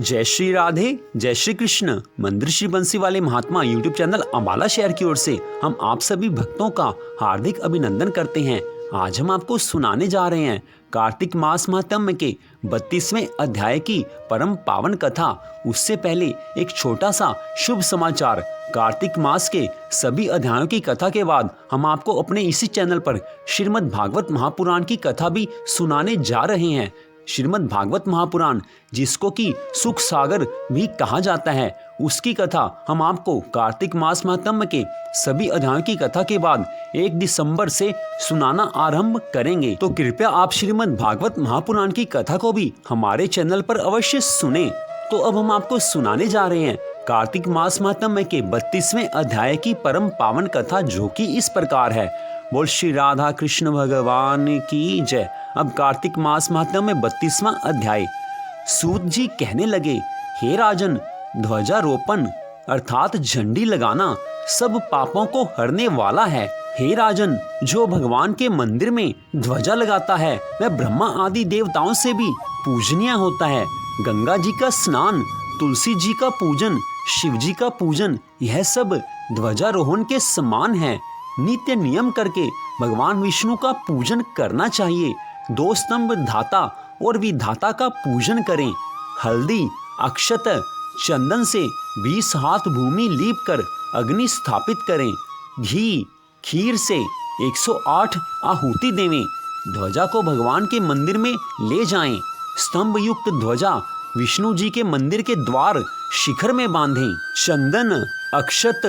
जय श्री राधे, जय श्री कृष्ण। मंदिर श्री बंसी वाले महात्मा यूट्यूब चैनल अम्बाला शहर की ओर से हम आप सभी भक्तों का हार्दिक अभिनंदन करते हैं। आज हम आपको सुनाने जा रहे हैं कार्तिक मास महात्म्य के 32वें अध्याय की परम पावन कथा। उससे पहले एक छोटा सा शुभ समाचार। कार्तिक मास के सभी अध्यायों की कथा के बाद हम आपको अपने इसी चैनल पर श्रीमद् भागवत महापुराण की कथा भी सुनाने जा रहे हैं। श्रीमद् भागवत महापुराण, जिसको कि सुख सागर भी कहा जाता है, उसकी कथा हम आपको कार्तिक मास महात्म्य के सभी अध्यायों की कथा के बाद 1 दिसंबर से सुनाना आरंभ करेंगे। तो कृपया आप श्रीमद् भागवत महापुराण की कथा को भी हमारे चैनल पर अवश्य सुने। तो अब हम आपको सुनाने जा रहे हैं कार्तिक मास महात्म्य के 32वें अध्याय की परम पावन कथा, जो कि इस प्रकार है। बोल श्री राधा कृष्ण भगवान की जय। अब कार्तिक मास महात्म्य में 32वां अध्याय। सूत जी कहने लगे, हे राजन, ध्वजारोपण अर्थात झंडी लगाना सब पापों को हरने वाला है। हे राजन, जो भगवान के मंदिर में ध्वजा लगाता है वह ब्रह्मा आदि देवताओं से भी पूजनीय होता है। गंगा जी का स्नान, तुलसी जी का पूजन, शिव जी का पूजन, यह सब ध्वजारोहण के समान है। नित्य नियम करके भगवान विष्णु का पूजन करना चाहिए। 2 स्तंभ धाता और विधाता का पूजन करें। हल्दी, अक्षत, चंदन से 20 हाथ भूमि लीप कर अग्नि स्थापित करें। घी, खीर से 108 आहुति देवें। ध्वजा को भगवान के मंदिर में ले जाएं। स्तंभ युक्त ध्वजा विष्णु जी के मंदिर के द्वार शिखर में बांधें। चंदन, अक्षत,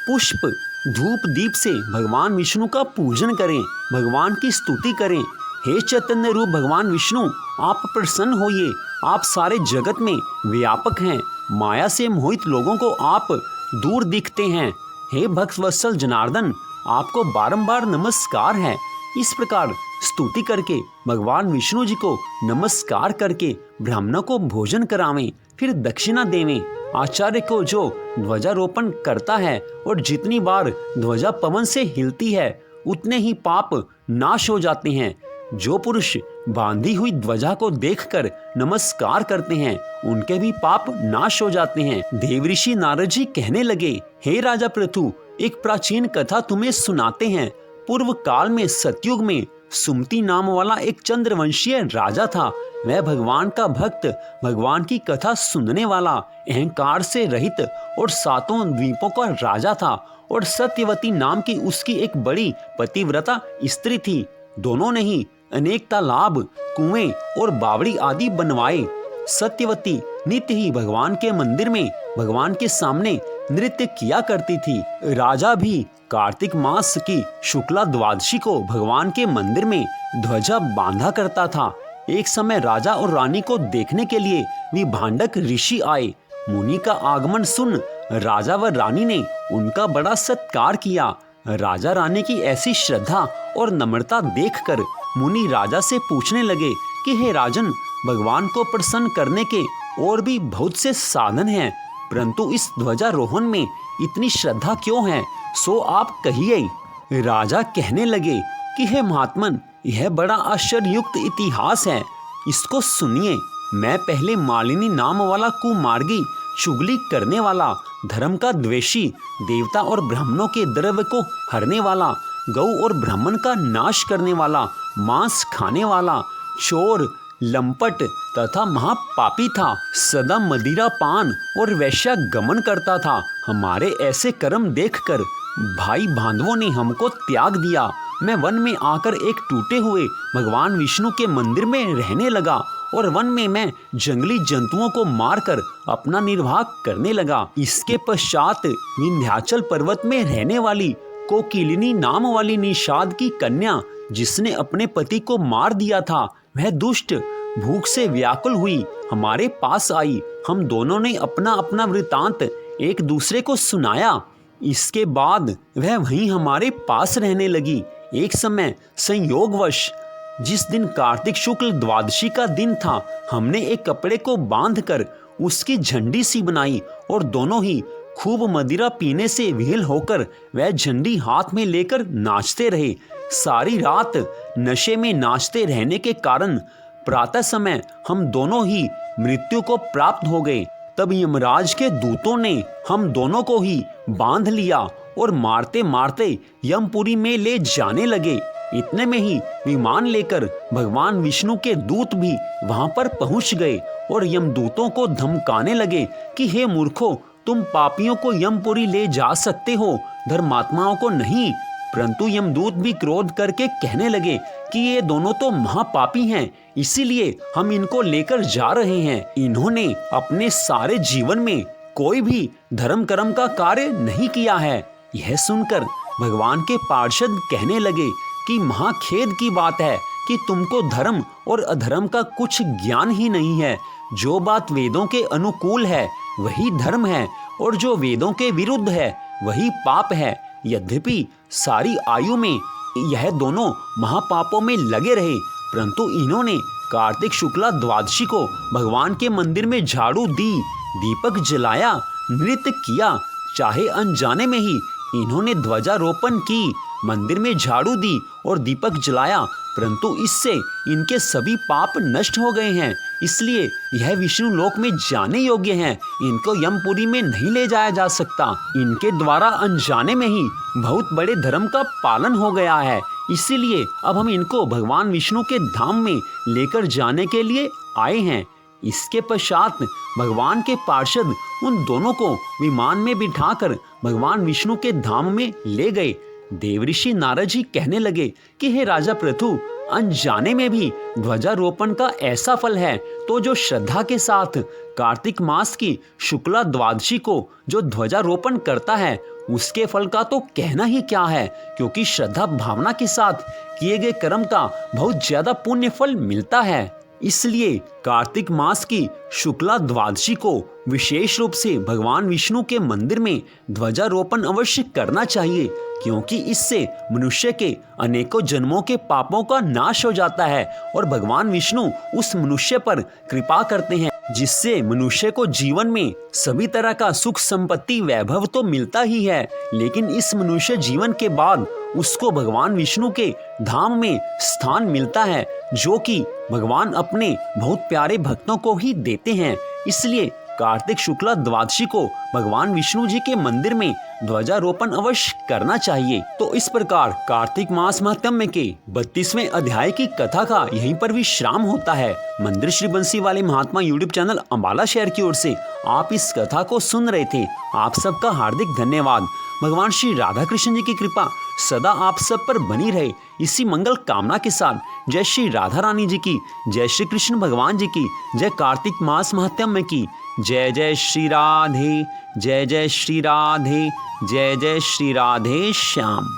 पुष्प, धूप दीप से भगवान विष्णु का पूजन करें। भगवान की स्तुति करें। हे चैतन्य रूप भगवान विष्णु, आप प्रसन्न होइए। आप सारे जगत में व्यापक हैं। माया से मोहित लोगों को आप दूर दिखते हैं। हे भक्त वत्सल जनार्दन, आपको बारंबार नमस्कार है। इस प्रकार स्तुति करके भगवान विष्णु जी को नमस्कार करके ब्राह्मणों को भोजन करावें, फिर दक्षिणा देवें। आचार्य को जो ध्वजारोपण करता है और जितनी बार ध्वजा पवन से हिलती है उतने ही पाप नाश हो जाते हैं। जो पुरुष बांधी हुई ध्वजा को देखकर नमस्कार करते हैं उनके भी पाप नाश हो जाते हैं। देवऋषि नारद जी कहने लगे, हे राजा पृथु, एक प्राचीन कथा तुम्हें सुनाते हैं। पूर्व काल में सतयुग में सुमति नाम वाला एक चंद्रवंशीय राजा था। वह भगवान का भक्त, भगवान की कथा सुनने वाला, अहंकार से रहित और 7 द्वीपों का राजा था। और सत्यवती नाम की उसकी एक बड़ी पतिव्रता स्त्री थी। दोनों ने ही अनेक तालाब, कुएं और बावड़ी आदि बनवाए। सत्यवती नित्य ही भगवान के मंदिर में भगवान के सामने नृत्य किया करती थी। राजा भी कार्तिक मास की शुक्ला द्वादशी को भगवान के मंदिर में ध्वजा बांधा करता था। एक समय राजा और रानी को देखने के लिए विभांडक ऋषि आए। मुनि का आगमन सुन राजा व रानी ने उनका बड़ा सत्कार किया। राजा रानी की ऐसी श्रद्धा और नम्रता देखकर मुनि राजा से पूछने लगे कि हे राजन, भगवान को प्रसन्न करने के और भी बहुत से साधन हैं, परंतु इस ध्वजारोहण में इतनी श्रद्धा क्यों है, सो आप कहिए। राजा कहने लगे कि हे महात्मन, यह बड़ा आश्चर्ययुक्त इतिहास है, इसको सुनिए। मैं पहले मालिनी नाम वाला कुमार्गी, चुगली करने वाला, धर्म का द्वेषी, देवता और ब्राह्मणों के द्रव्य को हरने वाला, गौ और ब्राह्मण का नाश करने वाला, मांस खाने वाला, चोर, लंपट तथा महापापी था। सदा मदिरा पान और वैश्या गमन करता था। हमारे ऐसे कर्म देखकर भाई बांधवों ने हमको त्याग दिया। मैं वन में आकर एक टूटे हुए भगवान विष्णु के मंदिर में रहने लगा और वन में मैं जंगली जंतुओं को मारकर अपना निर्वाह करने लगा। इसके पश्चात विंध्याचल पर्वत में रहने वाली कोकिलिनी नाम वाली निषाद की कन्या, जिसने अपने पति को मार दिया था, वह दुष्ट भूख से व्याकुल हुई हमारे पास आई। हम दोनों ने अपना अपना वृतांत एक दूसरे को सुनाया। इसके बाद वह वहीं हमारे पास रहने लगी। एक समय संयोगवश जिस दिन कार्तिक शुक्ल द्वादशी का दिन था, हमने एक कपड़े को बांधकर उसकी झंडी सी बनाई और दोनों ही खूब मदिरा पीने से विहल होकर वह झंडी हाथ में लेकर नाचते रहे। सारी रात नशे में नाचते रहने के कारण प्रातः समय हम दोनों ही मृत्यु को प्राप्त हो गए। तब यमराज के दूतों ने हम दोनों को ही बांध लिया और मारते मारते यमपुरी में ले जाने लगे। इतने में ही विमान लेकर भगवान विष्णु के दूत भी वहां पर पहुंच गए और यमदूतों को धमकाने लगे कि हे मूर्खों, तुम पापियों को यमपुरी ले जा सकते हो, धर्मात्माओं को नहीं। परंतु यमदूत भी क्रोध करके कहने लगे कि ये दोनों तो महापापी हैं, इसीलिए हम इनको लेकर जा रहे हैं। इन्होंने अपने सारे जीवन में कोई भी धर्म कर्म का कार्य नहीं किया है। यह सुनकर भगवान के पार्षद कहने लगे कि महाखेद की बात है कि तुमको धर्म और अधर्म का कुछ ज्ञान ही नहीं है। जो बात वेदों के अनुकूल है वही धर्म है और जो वेदों के विरुद्ध है वही पाप है। यद्यपि सारी आयु में यह दोनों महापापों में लगे रहे, परंतु इन्होंने कार्तिक शुक्ला द्वादशी को भगवान के मंदिर में झाड़ू दी, दीपक जलाया, नृत्य किया। चाहे अनजाने में ही इन्होंने ध्वजारोपण की, मंदिर में झाड़ू दी और दीपक जलाया, परंतु इससे इनके सभी पाप नष्ट हो गए हैं। इसलिए यह विष्णु लोक में जाने योग्य हैं। इनको यमपुरी में नहीं ले जाया जा सकता। इनके द्वारा अनजाने में ही बहुत बड़े धर्म का पालन हो गया है। इसीलिए अब हम इनको भगवान विष्णु के धाम में लेकर जाने के लिए आए हैं। इसके पश्चात भगवान के पार्षद उन दोनों को विमान में बिठाकर भगवान विष्णु के धाम में ले गए। देवऋषि नारद जी कहने लगे कि हे राजा पृथु, अनजाने में भी ध्वजारोपण का ऐसा फल है, तो जो श्रद्धा के साथ कार्तिक मास की शुक्ला द्वादशी को जो ध्वजारोपण करता है उसके फल का तो कहना ही क्या है, क्योंकि श्रद्धा भावना के साथ किए गए कर्म का बहुत ज्यादा पुण्य फल मिलता है। इसलिए कार्तिक मास की शुक्ला द्वादशी को विशेष रूप से भगवान विष्णु के मंदिर में ध्वजारोपण अवश्य करना चाहिए, क्योंकि इससे मनुष्य के अनेकों जन्मों के पापों का नाश हो जाता है और भगवान विष्णु उस मनुष्य पर कृपा करते हैं, जिससे मनुष्य को जीवन में सभी तरह का सुख संपत्ति वैभव तो मिलता ही है, लेकिन इस मनुष्य जीवन के बाद उसको भगवान विष्णु के धाम में स्थान मिलता है, जो कि भगवान अपने बहुत प्यारे भक्तों को ही देते हैं। इसलिए कार्तिक शुक्ला द्वादशी को भगवान विष्णु जी के मंदिर में ध्वजारोपण अवश्य करना चाहिए। तो इस प्रकार कार्तिक मास महात्म्य के 32वें अध्याय की कथा का यहीं पर विश्राम होता है। मंदिर श्री बंसी वाले महात्मा यूट्यूब चैनल अंबाला शहर की ओर से आप इस कथा को सुन रहे थे। आप सबका हार्दिक धन्यवाद। भगवान श्री राधा कृष्ण जी की कृपा सदा आप सब पर बनी रहे, इसी मंगल कामना के साथ जय श्री राधा रानी जी की, जय श्री कृष्ण भगवान जी की, जय कार्तिक मास महात्म्य की, जय जय श्री राधे, जय जय श्री राधे, जय जय श्री राधे श्याम।